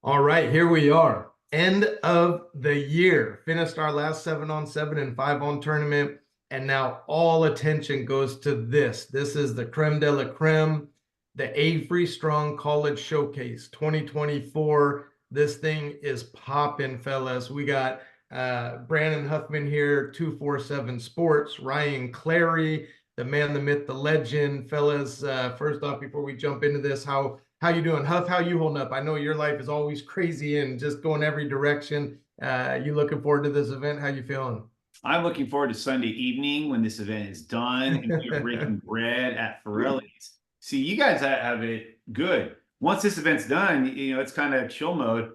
All right, here we are. End of the year. Finished our last 7-on-7 and 5-on tournament, and now all attention goes to this. This is the creme de la creme, the Avery Strong College Showcase 2024. This thing is popping, fellas. We got Brandon Huffman here, 247 Sports, Ryan Clary, the man, the myth, the legend. Fellas, first off, before we jump into this, how you doing, Huff? How you holding up? I know your life is always crazy and just going every direction. You looking forward to this event? How you feeling? I'm looking forward to Sunday evening when this event is done and we are breaking bread at Forelli's. See, you guys have it good. Once this event's done, it's kind of chill mode.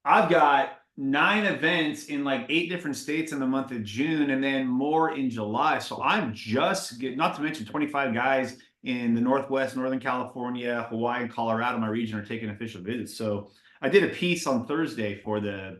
I've got 9 events in like 8 different states in the month of June and then more in July. So I'm just getting, not to mention 25 guys in the Northwest, Northern California, Hawaii, and Colorado, my region, are taking official visits. So I did a piece on Thursday for the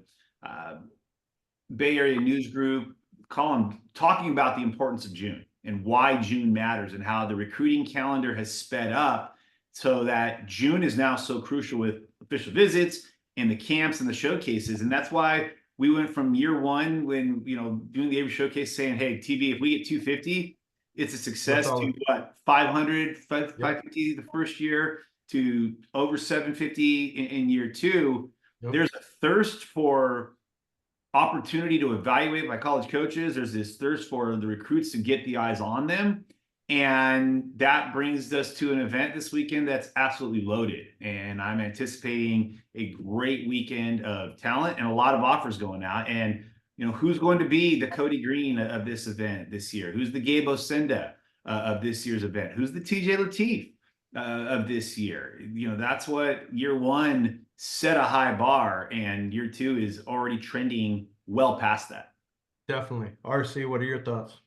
Bay Area News Group, column, talking about the importance of June and why June matters and how the recruiting calendar has sped up so that June is now so crucial with official visits and the camps and the showcases. And that's why we went from year one when, doing the Avery Showcase saying, hey, TV, if we get 250, it's a success, to what, 500, 550 the first year, to over 750 in year two. Yep. There's a thirst for opportunity to evaluate by college coaches. There's this thirst for the recruits to get the eyes on them. And that brings us to an event this weekend that's absolutely loaded. And I'm anticipating a great weekend of talent and a lot of offers going out. And, who's going to be the Cody Green of this event this year? Who's the Gabe Osenda of this year's event? Who's the TJ Lateef of this year? That's what year one set a high bar, and year two is already trending well past that. Definitely. RC, what are your thoughts?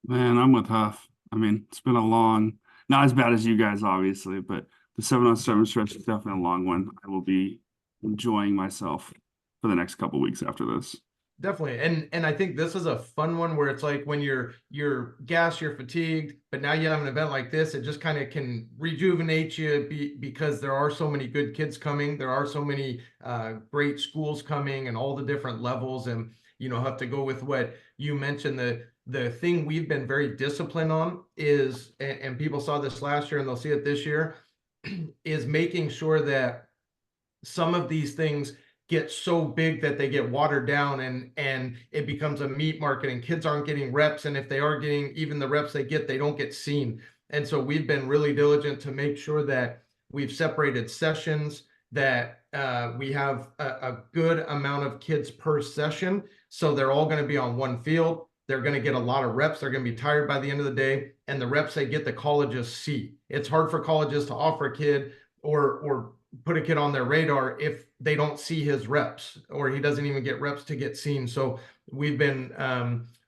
Man, I'm with Huff. I mean, it's been a long, not as bad as you guys, obviously, but the 7-on-7 stretch is definitely a long one. I will be enjoying myself for the next couple weeks after this. Definitely. And I think this is a fun one where it's like when you're gassed, you're fatigued, but now you have an event like this, it just kind of can rejuvenate you because there are so many good kids coming. There are so many great schools coming and all the different levels. And, have to go with what you mentioned. The thing we've been very disciplined on is, and people saw this last year and they'll see it this year, is making sure that some of these things get so big that they get watered down and it becomes a meat market and kids aren't getting reps. And if they are getting even the reps they get, they don't get seen. And so we've been really diligent to make sure that we've separated sessions, that we have a good amount of kids per session. So they're all going to be on one field. They're going to get a lot of reps. They're going to be tired by the end of the day. And the reps they get, the colleges see. It's hard for colleges to offer a kid or put a kid on their radar if they don't see his reps, or he doesn't even get reps to get seen. So we've been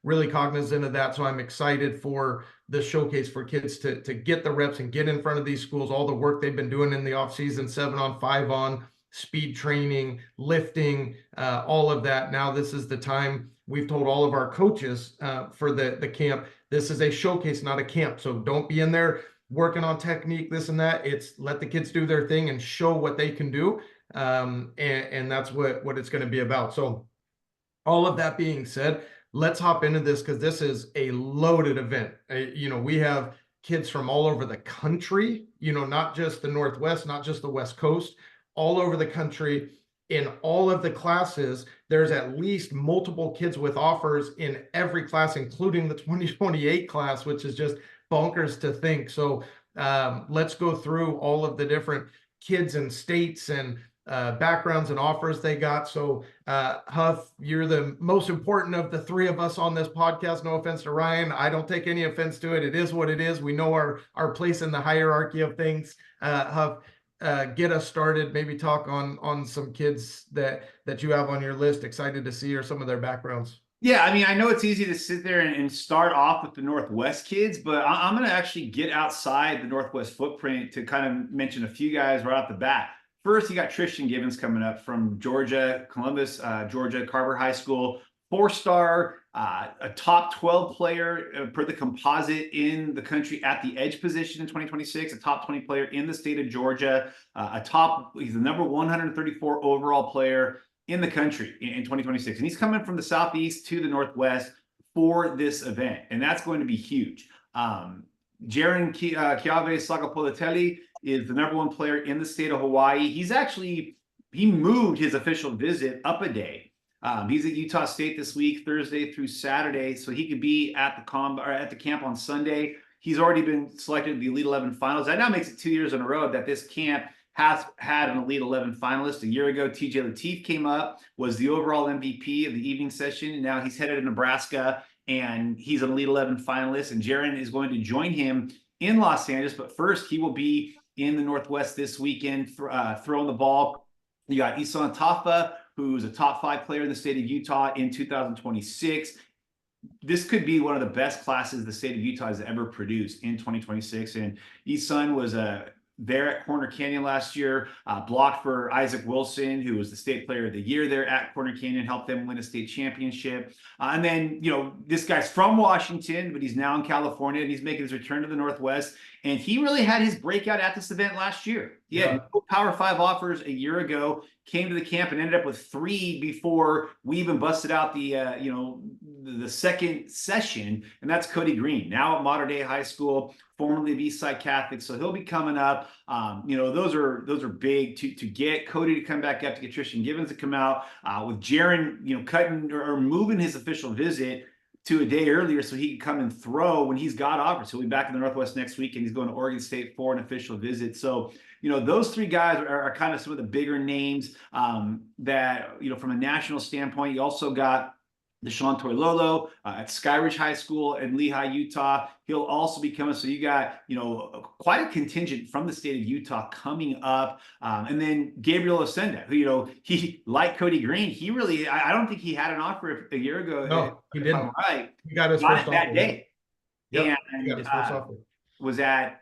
really cognizant of that. So I'm excited for the showcase for kids to get the reps and get in front of these schools, all the work they've been doing in the off season, 7-on, 5-on, speed training, lifting, all of that. Now this is the time. We've told all of our coaches for the camp, this is a showcase, not a camp. So don't be in there working on technique, this and that. It's let the kids do their thing and show what they can do. And that's what it's going to be about. So all of that being said, let's hop into this because this is a loaded event. We have kids from all over the country, not just the Northwest, not just the West Coast, all over the country. In all of the classes, there's at least multiple kids with offers in every class, including the 2028 class, which is just bonkers to think. So let's go through all of the different kids and states and backgrounds and offers they got. So Huff, you're the most important of the three of us on this podcast. No offense to Ryan. I don't take any offense to it. It is what it is. We know our place in the hierarchy of things. Huff, get us started. Maybe talk on some kids that you have on your list. Excited to see or some of their backgrounds. Yeah, I mean, I know it's easy to sit there and start off with the Northwest kids, but I'm going to actually get outside the Northwest footprint to kind of mention a few guys right off the bat. First, you got Tristan Givens coming up from Georgia, Columbus, Georgia, Carver High School, 4-star, a top 12 player per the composite in the country at the edge position in 2026, a top 20 player in the state of Georgia, he's the number 134 overall player in the country in 2026. And he's coming from the Southeast to the Northwest for this event. And that's going to be huge. Jaron Chiave Sagapolitelli is the number 1 player in the state of Hawaii. He moved his official visit up a day. He's at Utah State this week, Thursday through Saturday, so he could be at the camp on Sunday. He's already been selected to the Elite 11 finals. That now makes it 2 years in a row that this camp has had an Elite 11 finalist. A year ago, TJ Lateef came up, was the overall MVP of the evening session, and now he's headed to Nebraska, and he's an Elite 11 finalist, and Jaron is going to join him in Los Angeles, but first he will be in the Northwest this weekend throwing the ball. You got Isan Tafa, who's a top 5 player in the state of Utah in 2026. This could be one of the best classes the state of Utah has ever produced in 2026. And Isan was there at Corner Canyon last year, blocked for Isaac Wilson, who was the state player of the year there at Corner Canyon, helped them win a state championship. And then, this guy's from Washington, but he's now in California, and he's making his return to the Northwest. And he really had his breakout at this event last year. He had no Power 5 offers a year ago, came to the camp and ended up with 3 before we even busted out the second session, and that's Cody Green, now at Mater Dei High School, formerly of Eastside Catholic. So he'll be coming up. Those are big to get Cody to come back up, to get Tristan Gibbons to come out, with Jaron, cutting or moving his official visit to a day earlier so he can come and throw when he's got offers. He'll be back in the Northwest next week, and he's going to Oregon State for an official visit. So, those 3 guys are kind of some of the bigger names that, from a national standpoint. You also got Deshaun Toilolo at Skyridge High School in Lehi, Utah. He'll also be coming. So you got, quite a contingent from the state of Utah coming up. And then Gabriel Osenda, who, he, like Cody Green, he really, I don't think he had an offer a year ago. No, he didn't. Right. He got his first offer that day. Yep, and he got his first offer. Was at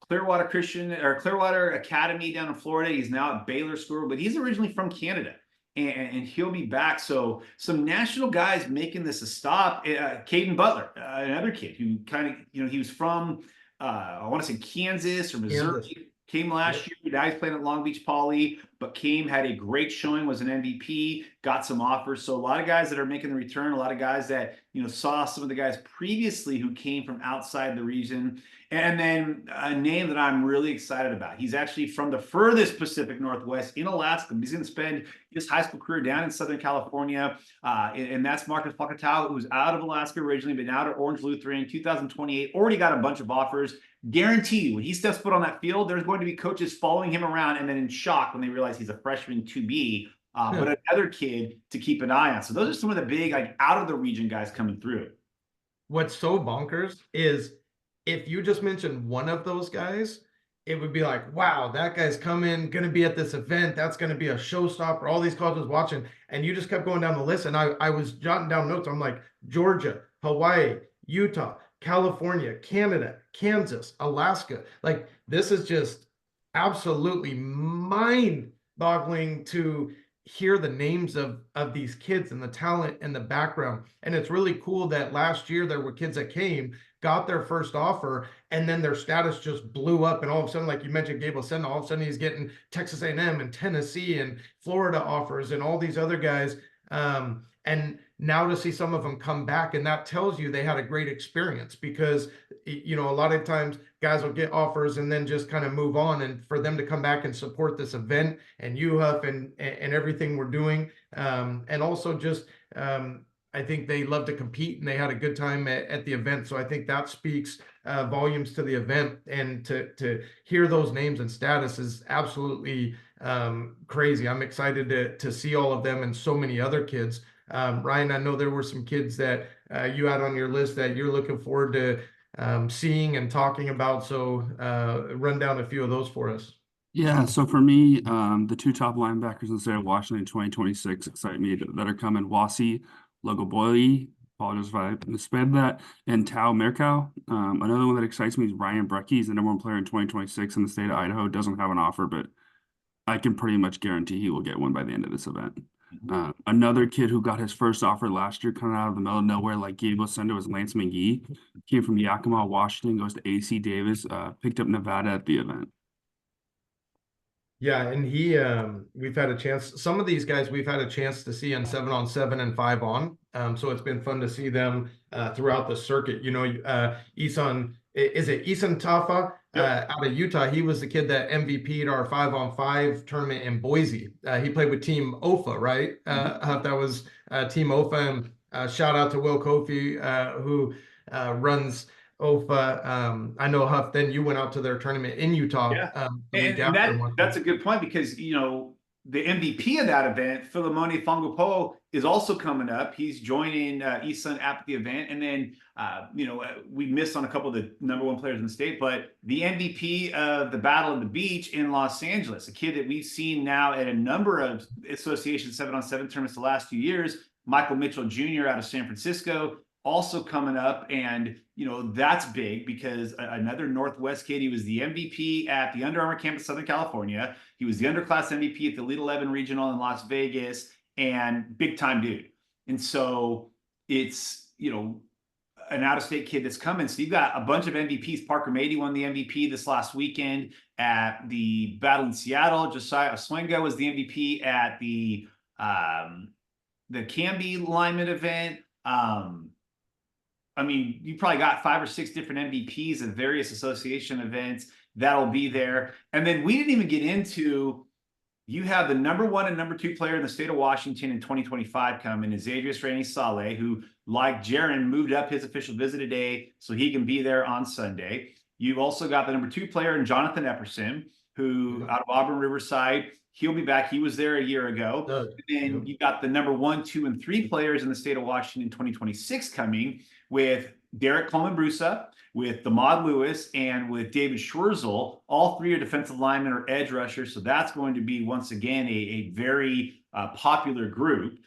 Clearwater Academy down in Florida. He's now at Baylor School, but he's originally from Canada. And he'll be back. So some national guys making this a stop. Caden Butler, another kid who kind of, he was from, I want to say Kansas or Missouri. Came last year. Now he's playing at Long Beach Poly, but had a great showing, was an MVP, got some offers. So a lot of guys that are making the return, a lot of guys that, saw some of the guys previously who came from outside the region. And then a name that I'm really excited about. He's actually from the furthest Pacific Northwest in Alaska. He's going to spend his high school career down in Southern California. And that's Marcus Pakatau, who's out of Alaska originally, but now at Orange Lutheran, 2028. Already got a bunch of offers. Guarantee you, when he steps foot on that field, there's going to be coaches following him around and then in shock when they realize he's a freshman to be. But another kid to keep an eye on. So those are some of the big, out of the region guys coming through. What's so bonkers is if you just mentioned one of those guys, it would be like, wow, that guy's coming, going to be at this event. That's going to be a showstopper. All these colleges watching. And you just kept going down the list. And I was jotting down notes. I'm like, Georgia, Hawaii, Utah, California, Canada, Kansas, Alaska. Like, this is just absolutely mind-boggling to hear the names of these kids and the talent and the background. And it's really cool that last year there were kids that got their first offer, and then their status just blew up. And all of a sudden, like you mentioned, Gabe Osenda, all of a sudden he's getting Texas A&M and Tennessee and Florida offers and all these other guys. And now to see some of them come back, and that tells you they had a great experience, because, a lot of times guys will get offers and then just kind of move on. And for them to come back and support this event and UHUF and everything we're doing. And also just, I think they love to compete and they had a good time at the event. So I think that speaks volumes to the event, and to hear those names and status is absolutely crazy. I'm excited to see all of them and so many other kids. Ryan, I know there were some kids that you had on your list that you're looking forward to seeing and talking about. So run down a few of those for us. Yeah, so for me, the 2 top linebackers in the state of Washington in 2026 excite me that are coming. Wasi Logoboyi, apologize if I misspelled that, and Tao Mercow. Another one that excites me is Ryan Brecky. He's the #1 player in 2026 in the state of Idaho. Doesn't have an offer, but I can pretty much guarantee he will get one by the end of this event. Another kid who got his first offer last year, coming out of the middle of nowhere, like Gabe was sent to, was Lance McGee. Came from Yakima, Washington, goes to AC Davis, picked up Nevada at the event. Yeah, and we've had a chance, some of these guys we've had a chance to see on 7-on-7 and 5-on. So it's been fun to see them throughout the circuit. You know, is it Isan Tafa out of Utah? He was the kid that MVP'd our 5-on-5 tournament in Boise. He played with Team OFA, right? That was Team OFA. And shout out to Will Kofi, who runs OFA. I know, Huff, then you went out to their tournament in Utah the week And after. that's a good point, because you know the MVP of that event, Philemoni Fangupo, is also coming up. He's joining Isan at the event, and then we missed on a couple of the #1 players in the state, but the MVP of the Battle of the Beach in Los Angeles, a kid that we've seen now at a number of association 7-on-7 tournaments the last 2 years, Michael Mitchell Jr. out of San Francisco, also coming up. And that's big, because another Northwest kid, he was the MVP at the Under Armour campus, Southern California. He was the underclass MVP at the Elite 11 regional in Las Vegas, and big time dude. And so it's an out-of-state kid that's coming. So you've got a bunch of MVPs. Parker Mady won the MVP this last weekend at the Battle in Seattle. Josiah Oswengo was the MVP at the Canby lineman event. I mean, you probably got 5 or 6 different MVPs at various association events that'll be there. And then we didn't even get into, you have the #1 and #2 player in the state of Washington in 2025 coming, is Adrius Rainey Saleh, who, like Jaron, moved up his official visit today so he can be there on Sunday. You've also got the #2 player in Jonathan Epperson, who out of Auburn Riverside. He'll be back. He was there a year ago. And then you got the #1, 2, and 3 players in the state of Washington in 2026 coming, with Derek Coleman-Brusa, with Damod Lewis, and with David Schwerzel. All 3 are defensive linemen or edge rushers. So that's going to be, once again, a very popular group.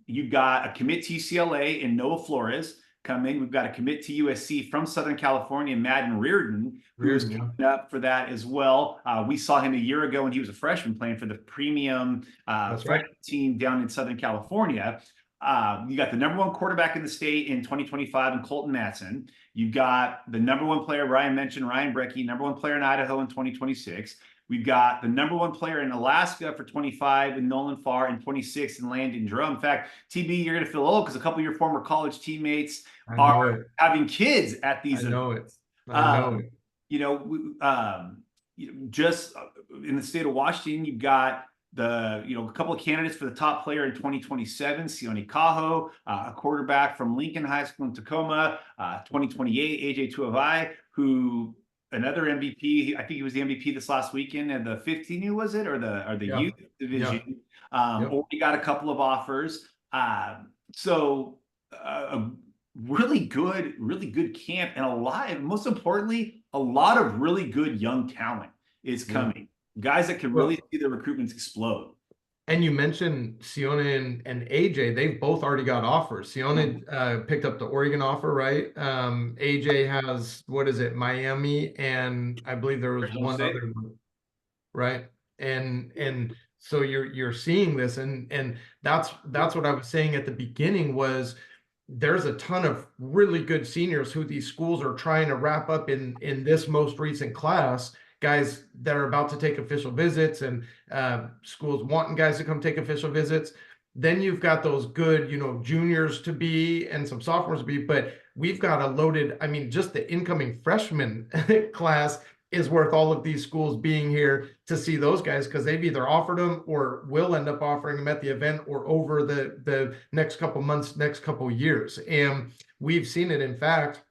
You've got a commit to UCLA in Noah Flores coming. We've got a commit to USC from Southern California, Madden Reardon, who's coming up for that as well. We saw him a year ago when he was a freshman, playing for the premium freshman team down in Southern California. You got the #1 quarterback in the state in 2025 in Colton Matson. You've got the #1 player, Ryan mentioned, Ryan Brecky, #1 player in Idaho in 2026. We've got the #1 player in Alaska for 25 in Nolan Farr, and 26 in Landon Drum. In fact, TB, you're going to feel old, because a couple of your former college teammates are having kids at these events. I know it. Just in the state of Washington, you've got a couple of candidates for the top player in 2027, Sione Kaho, a quarterback from Lincoln High School in Tacoma, 2028, AJ Tuavai, who another MVP. I think he was the MVP this last weekend at the 15U, was it, or the youth division? Already got a couple of offers. So a really good camp, and most importantly, a lot of really good young talent is coming. Guys that can really see their recruitments explode. And you mentioned Sione and AJ, they've both already got offers. Sione picked up the Oregon offer, right? AJ has, what is it, Miami, and I believe there was one other one, right? And so you're seeing this, and that's what I was saying at the beginning, was there's a ton of really good seniors who these schools are trying to wrap up in this most recent class. Guys that are about to take official visits, and schools wanting guys to come take official visits. Then you've got those good, juniors to be and some sophomores to be, but we've got a loaded, I mean, just the incoming freshman class is worth all of these schools being here to see those guys, because they've either offered them or will end up offering them at the event or over the next couple months, next couple years. And we've seen it. In fact,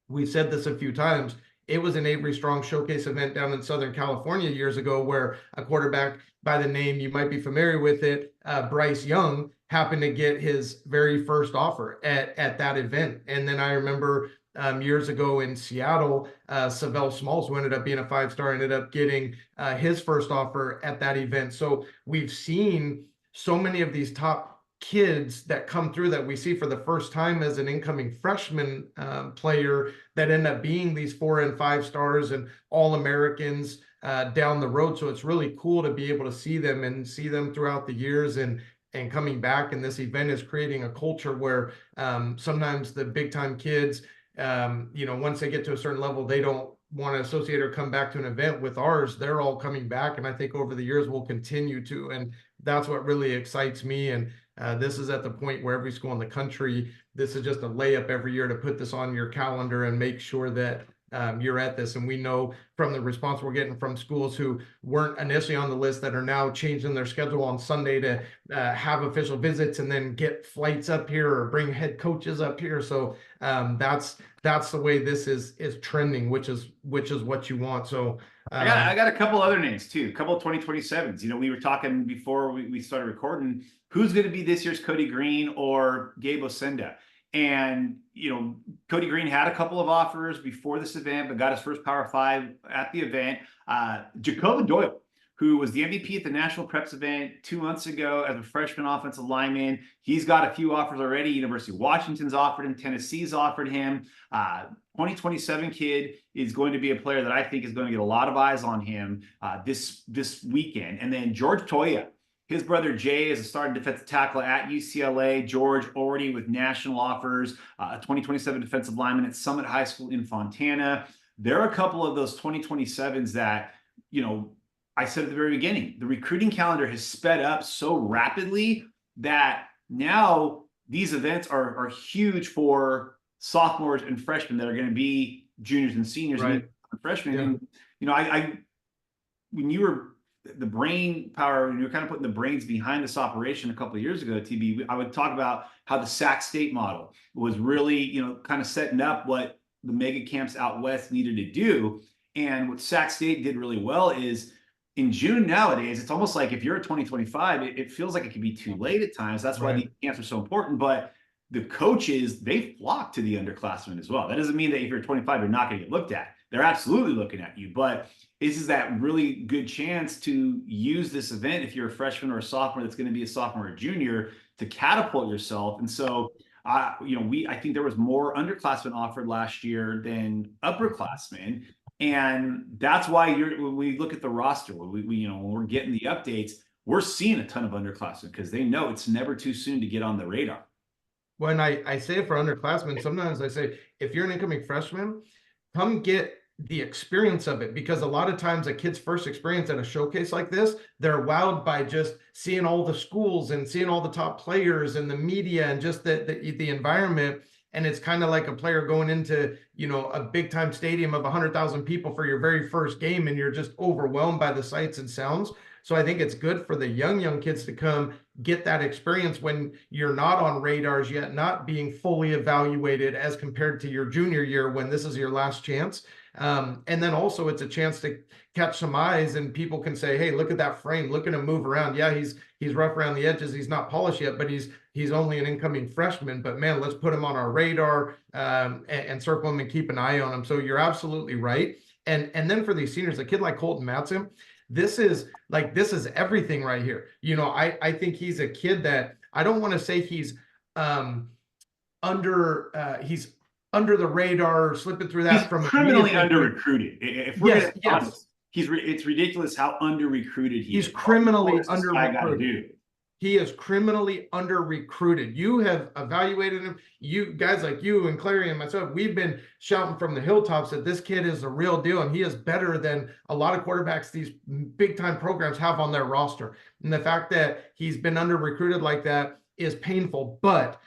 we've said this a few times. It was an Avery Strong Showcase event down in Southern California years ago, where a quarterback by the name, you might be familiar with it, Bryce Young, happened to get his very first offer at that event. And then I remember years ago in Seattle, Savell Smalls, who ended up being a 5-star, ended up getting his first offer at that event. So we've seen so many of these top kids that come through that we see for the first time as an incoming freshman player that end up being these 4 and 5 stars and All-Americans down the road. So it's really cool to be able to see them and see them throughout the years and coming back. And this event is creating a culture where sometimes the big time kids, once they get to a certain level, they don't want to associate or come back to an event. With ours, they're all coming back. And I think over the years we'll continue to. And that's what really excites me. And this is at the point where every school in the country, this is just a layup every year to put this on your calendar and make sure that you're at this. And we know from the response we're getting from schools who weren't initially on the list that are now changing their schedule on Sunday to have official visits and then get flights up here or bring head coaches up here. So that's the way this is trending, which is what you want. So I got a couple other names too, a couple of 2027s. We were talking before we started recording, who's going to be this year's Cody Green or Gabe Osenda. And, Cody Green had a couple of offers before this event, but got his first Power 5 at the event. Jacoba Doyle, who was the MVP at the National Preps event 2 months ago as a freshman offensive lineman. He's got a few offers already. University of Washington's offered him. Tennessee's offered him. 2027 kid is going to be a player that I think is going to get a lot of eyes on him this weekend. And then George Toya. His brother Jay is a starting defensive tackle at UCLA. George already with national offers, a 2027 defensive lineman at Summit High School in Fontana. There are a couple of those 2027s that, I said at the very beginning, the recruiting calendar has sped up so rapidly that now these events are huge for sophomores and freshmen that are going to be juniors and seniors and freshmen. Yeah. And, when you were the brain power, when you're kind of putting the brains behind this operation a couple of years ago, TB, I would talk about how the Sac State model was really, kind of setting up what the mega camps out west needed to do. And what Sac State did really well is in June nowadays, it's almost like if you're a 2025, it feels like it can be too late at times. That's why these camps are so important. But the coaches, they flock to the underclassmen as well. That doesn't mean that if you're 25, you're not going to get looked at. They're absolutely looking at you, but this is that really good chance to use this event if you're a freshman or a sophomore that's going to be a sophomore or junior to catapult yourself. And so, I think there was more underclassmen offered last year than upperclassmen, and that's why when we look at the roster, when we're getting the updates, we're seeing a ton of underclassmen because they know it's never too soon to get on the radar. When I say it for underclassmen, sometimes I say, if you're an incoming freshman, come get the experience of it, because a lot of times a kid's first experience at a showcase like this, they're wowed by just seeing all the schools and seeing all the top players and the media and just the environment. And it's kind of like a player going into, a big time stadium of 100,000 people for your very first game, and you're just overwhelmed by the sights and sounds. So I think it's good for the young kids to come get that experience when you're not on radars yet, not being fully evaluated as compared to your junior year when this is your last chance. And then also it's a chance to catch some eyes, and people can say, hey, look at that frame, look at him move around. Yeah, he's rough around the edges, he's not polished yet, but he's only an incoming freshman, but man, let's put him on our radar and circle him and keep an eye on him. So you're absolutely right. And then for these seniors, a kid like Colton Matson, this is everything right here. I think he's a kid that I don't want to say he's under the radar, slipping through that. He's from criminally under recruited. If we're honest, it's ridiculous how under recruited he is. He's criminally under recruited. He is criminally under recruited. You have evaluated him. You guys like you and Clary and myself, we've been shouting from the hilltops that this kid is a real deal, and he is better than a lot of quarterbacks these big time programs have on their roster. And the fact that he's been under recruited like that is painful, but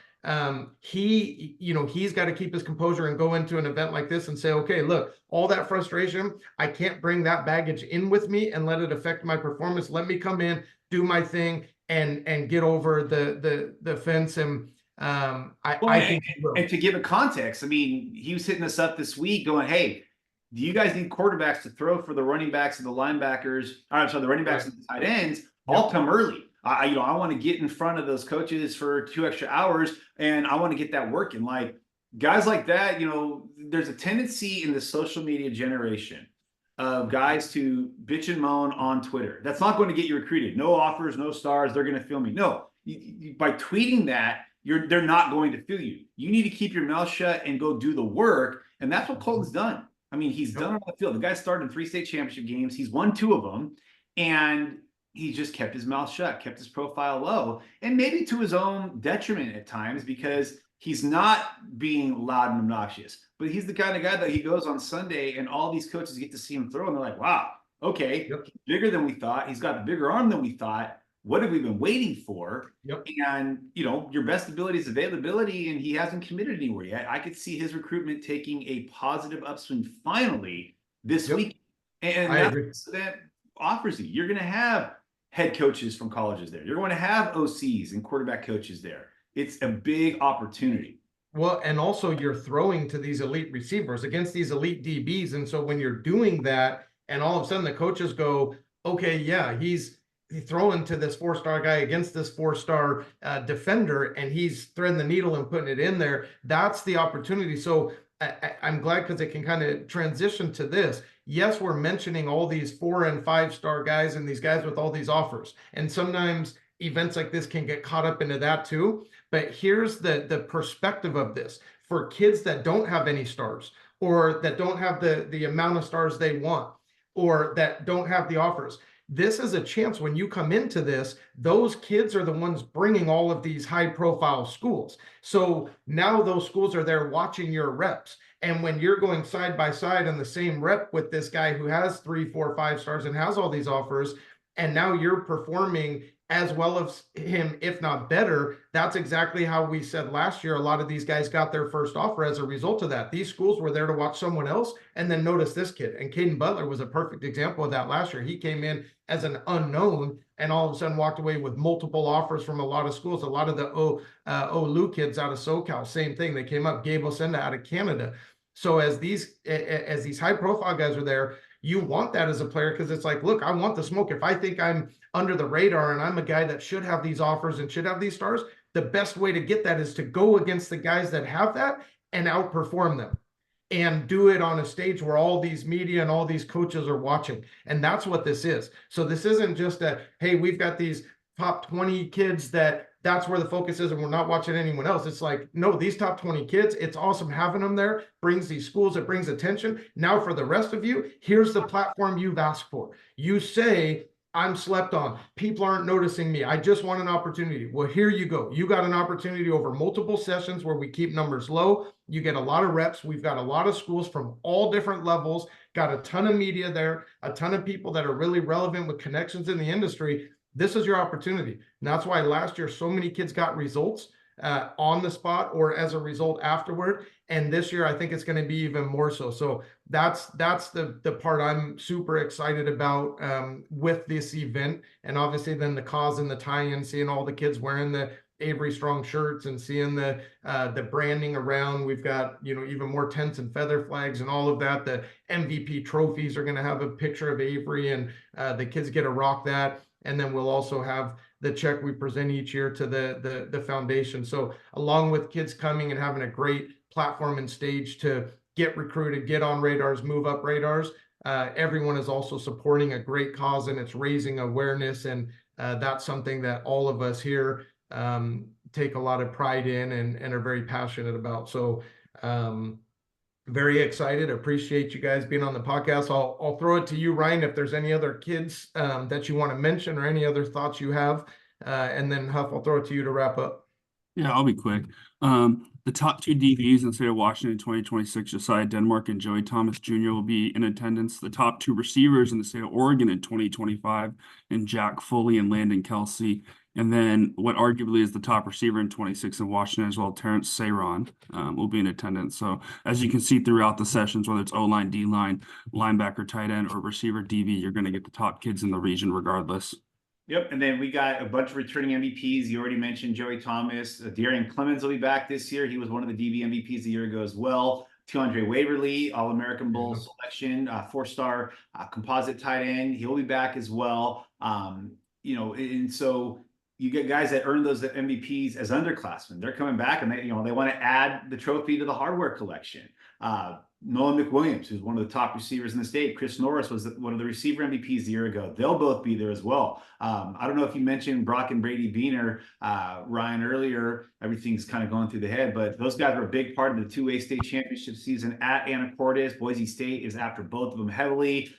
he's got to keep his composure and go into an event like this and say, okay, look, all that frustration, I can't bring that baggage in with me and let it affect my performance. Let me come in, do my thing, and get over the fence. And I think and to give a context, I mean, he was hitting us up this week going, hey, do you guys need quarterbacks to throw for the running backs and the linebackers? The running backs and the tight ends all come early. I want to get in front of those coaches for 2 extra hours, and I want to get that working. Like guys like that, there's a tendency in the social media generation of guys to bitch and moan on Twitter. That's not going to get you recruited. No offers, no stars. They're going to feel me. No, by tweeting that, they're not going to feel you. You need to keep your mouth shut and go do the work. And that's what Colton's done. I mean, he's done it on the field. The guy started in 3 state championship games. He's won 2 of them, and he just kept his mouth shut, kept his profile low, and maybe to his own detriment at times because he's not being loud and obnoxious. But he's the kind of guy that he goes on Sunday, and all these coaches get to see him throw, and they're like, "Wow, okay, Yep. he's bigger than we thought. He's got the bigger arm than we thought. What have we been waiting for?" Yep. And your best ability is availability, and he hasn't committed anywhere yet. I could see his recruitment taking a positive upswing finally this week, and that's what that offers you. You're going to have head coaches from colleges there. You're going to have OCs and quarterback coaches there. It's a big opportunity. Well, and also you're throwing to these elite receivers against these elite DBs. And so when you're doing that, and all of a sudden the coaches go, okay, yeah, he's throwing to this 4-star guy against this 4-star defender, and he's threading the needle and putting it in there. That's the opportunity. So I'm glad because it can kind of transition to this. Yes, we're mentioning all these 4- and 5-star guys and these guys with all these offers. And sometimes events like this can get caught up into that too. But here's the perspective of this for kids that don't have any stars, or that don't have the amount of stars they want, or that don't have the offers. This is a chance when you come into this, those kids are the ones bringing all of these high profile schools. So now those schools are there watching your reps. And when you're going side by side on the same rep with this guy who has 3, 4, 5 stars and has all these offers, and now you're performing as well as him, if not better, that's exactly how we said last year. A lot of these guys got their first offer as a result of that. These schools were there to watch someone else and then notice this kid. And Caden Butler was a perfect example of that last year. He came in as an unknown and all of a sudden walked away with multiple offers from a lot of schools. A lot of the Olu kids out of SoCal, same thing. They came up. Gabe Osenda out of Canada. So as these high profile guys are there, you want that as a player because it's like, look, I want the smoke. If I think I'm under the radar and I'm a guy that should have these offers and should have these stars, the best way to get that is to go against the guys that have that and outperform them and do it on a stage where all these media and all these coaches are watching. And that's what this is. So this isn't just a, hey, we've got these top 20 kids that's where the focus is and we're not watching anyone else. It's like, no, these top 20 kids, it's awesome having them there, brings these schools, it brings attention. Now for the rest of you, here's the platform you've asked for. You say, I'm slept on. People aren't noticing me. I just want an opportunity. Well, here you go. You got an opportunity over multiple sessions where we keep numbers low. You get a lot of reps. We've got a lot of schools from all different levels, got a ton of media there, a ton of people that are really relevant with connections in the industry. This is your opportunity. And that's why last year so many kids got results on the spot or as a result afterward. And this year, I think it's going to be even more so. So that's the part I'm super excited about with this event. And obviously then the cause and the tie-in, seeing all the kids wearing the Avery Strong shirts and seeing the branding around. We've got, even more tents and feather flags and all of that. The MVP trophies are going to have a picture of Avery, and the kids get to rock that. And then we'll also have the check we present each year to the foundation. So along with kids coming and having a great platform and stage to get recruited, get on radars, move up radars, everyone is also supporting a great cause, and it's raising awareness. And that's something that all of us here take a lot of pride in and are very passionate about. So very excited. Appreciate you guys being on the podcast. I'll throw it to you, Ryan, if there's any other kids that you want to mention or any other thoughts you have. And then Huff, I'll throw it to you to wrap up. Yeah, I'll be quick. The top 2 DBs in the state of Washington in 2026, Josiah Denmark and Joey Thomas Jr. will be in attendance. The top 2 receivers in the state of Oregon in 2025, and Jack Foley and Landon Kelsey. And then what arguably is the top receiver in 26 in Washington as well, Terrence Sayron, will be in attendance. So as you can see throughout the sessions, whether it's O-line, D-line, linebacker, tight end, or receiver, DB, you're going to get the top kids in the region regardless. Yep, and then we got a bunch of returning MVPs. You already mentioned Joey Thomas. Darian Clemens will be back this year. He was one of the DB MVPs a year ago as well. DeAndre Waverly, All-American Bowl selection, 4-star composite tight end. He'll be back as well. And so you get guys that earn those MVPs as underclassmen. They're coming back, and they want to add the trophy to the hardware collection. Nolan McWilliams, who's one of the top receivers in the state. Chris Norris was one of the receiver MVPs a year ago. They'll both be there as well. I don't know if you mentioned Brock and Brady Beaner, Ryan, earlier. Everything's kind of going through the head, but those guys are a big part of the 2A state championship season at Anacortes. Boise State is after both of them heavily.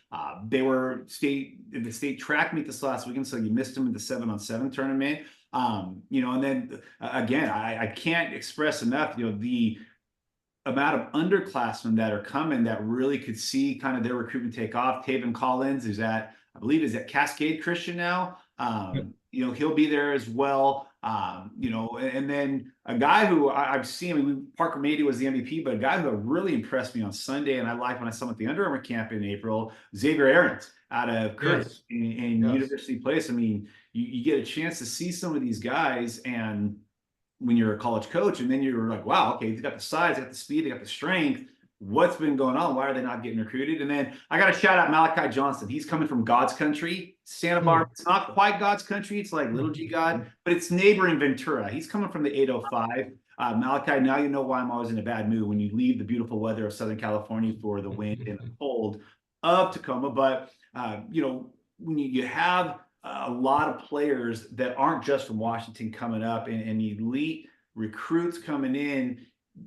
They were in the state track meet this last weekend, so you missed them in the 7-on-7 tournament. And then again, I can't express enough, the amount of underclassmen that are coming that really could see kind of their recruitment take off. Taven Collins is I believe is at Cascade Christian now. He'll be there as well. And then a guy who I've seen, Parker Mady was the MVP, but a guy who really impressed me on Sunday, and I liked when I saw him at the Under Armour camp in April, Xavier Aarons out of Curtis in University Place. I mean, you get a chance to see some of these guys, and when you're a college coach, and then you're like, wow, okay, they got the size, they got the speed, they got the strength. What's been going on? Why are they not getting recruited? And then I got to shout out Malachi Johnson. He's coming from God's country, Santa Barbara. It's not quite God's country. It's like little G God, but it's neighboring Ventura. He's coming from the 805. Malachi, now you know why I'm always in a bad mood when you leave the beautiful weather of Southern California for the wind and the cold of Tacoma. But, when you have a lot of players that aren't just from Washington coming up and elite recruits coming in,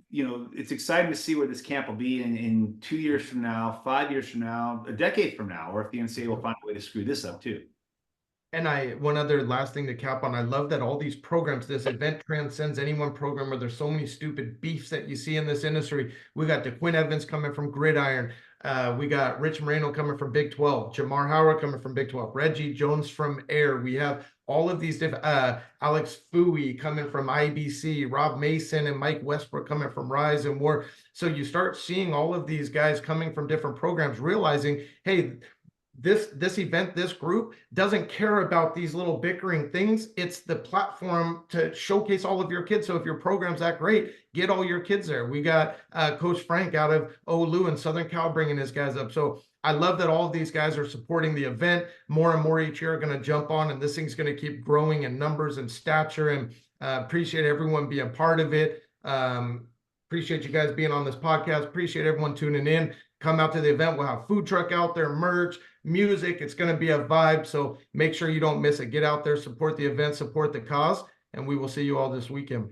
it's exciting to see where this camp will be in 2 years from now, 5 years from now, a decade from now, or if the NCAA will find a way to screw this up too. And one other last thing to cap on, I love that all these programs, this event transcends any one program where there's so many stupid beefs that you see in this industry. We got DeQuinn Evans coming from Gridiron. We got Rich Moreno coming from Big 12, Jamar Howard coming from Big 12, Reggie Jones from Air. We have all of these different, Alex Fooey coming from IBC, Rob Mason and Mike Westbrook coming from Rise and War. So you start seeing all of these guys coming from different programs, realizing, hey, this event, this group doesn't care about these little bickering things. It's the platform to showcase all of your kids. So if your program's that great, get all your kids there. We got Coach Frank out of Olu and Southern Cal bringing his guys up. So I love that all of these guys are supporting the event. More and more each year are going to jump on, and this thing's going to keep growing in numbers and stature, and appreciate everyone being part of it. Appreciate you guys being on this podcast. Appreciate everyone tuning in. Come out to the event. We'll have food truck out there, merch, music. It's going to be a vibe. So make sure you don't miss it. Get out there, support the event, support the cause, and we will see you all this weekend.